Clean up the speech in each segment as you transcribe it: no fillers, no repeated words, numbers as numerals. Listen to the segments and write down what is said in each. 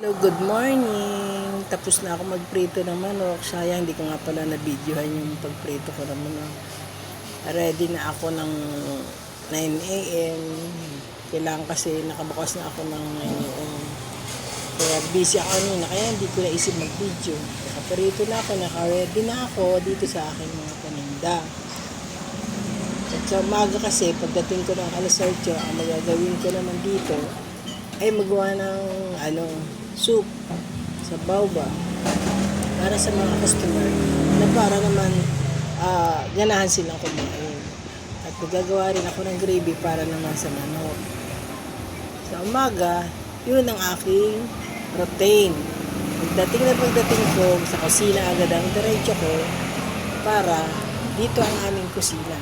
Hello, good morning. Tapos na ako magprito ng manok. Sayang, hindi ko nga pala na-videohan yung pagprito ko ng manok. Ready na ako ng 9 a.m. Kailangan kasi nakabukas na ako ng 9 a.m. Kaya busy ako kanina, kaya hindi ko naisip mag-video. Nakaprito na ako, naka-ready na ako dito sa aking mga paninda. At sa umaga kasi, pagdating ko ng alas 8, ang magagawin ko naman dito ay magawa ng soup sa baoba para sa mga customer na para naman ganahan silang kumain. At magagawa rin ako ng gravy para naman sa manok. Sa umaga, yun ang aking routine. Pagdating ko sa kusina, agad ang diretso ko para dito ang aming kusina.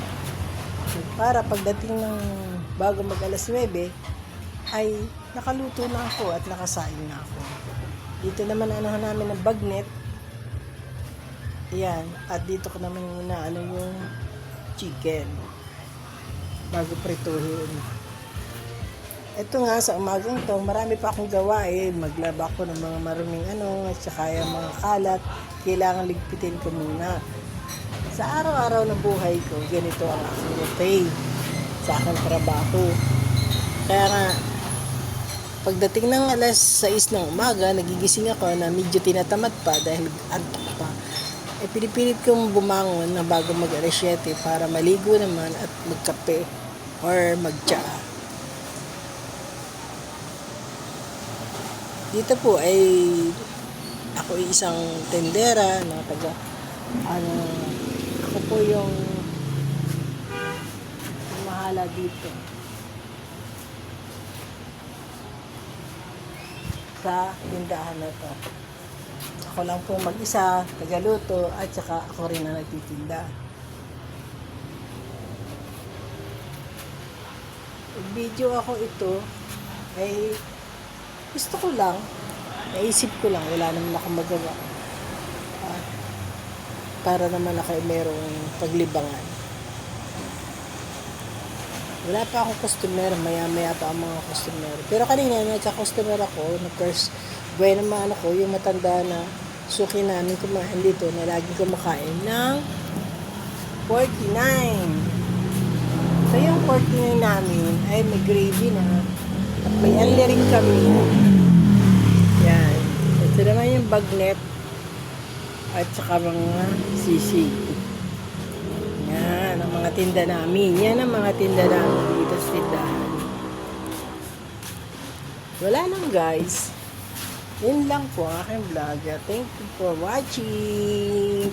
Para pagdating ng bago mag alas 9 ay nakaluto na ako at nakasaing na ako. Dito naman namin ng bagnet. Ayan. At dito ko naman yung chicken bago prituhin. Ito nga, sa umagang to, marami pa akong gawain. Maglaba ako ng mga maruming at saka yung mga kalat. Kailangan ligpitin ko muna. Sa araw-araw ng buhay ko, ganito ang aking routine sa aking trabaho. Kaya nga, pagdating ng alas 6 ng umaga, nagigising ako na medyo tinatamad pa dahil antok pa. Pinipilit kong bumangon na bago mag alas 7 para maligo naman at magkape or magtsaa. Dito po ay ako ay isang tendera na ako po yung mahala dito sa tindahan na to. Ako lang po mag-isa, tagaluto, at saka ako rin na nagtitinda. Video ako ito ay gusto ko lang, naisip ko lang, wala naman akong magawa. Para naman ako merong paglibangan. Wala pa akong customer, maya-maya pa ang mga customer. Pero kanina, nagka-customer ako, na first, buhay naman ako, yung matanda na suki namin kumain dito, na laging kumakain ng 49. So, yung 49 namin ay may gravy na, at may anli rin kami. Yan. Ito naman yung bagnet, at saka mga sisig. Yan, ang mga tinda namin. Yan ang mga tinda namin dito sa tindahan. Wala lang guys. Yun lang po ang aking vlog. Thank you for watching.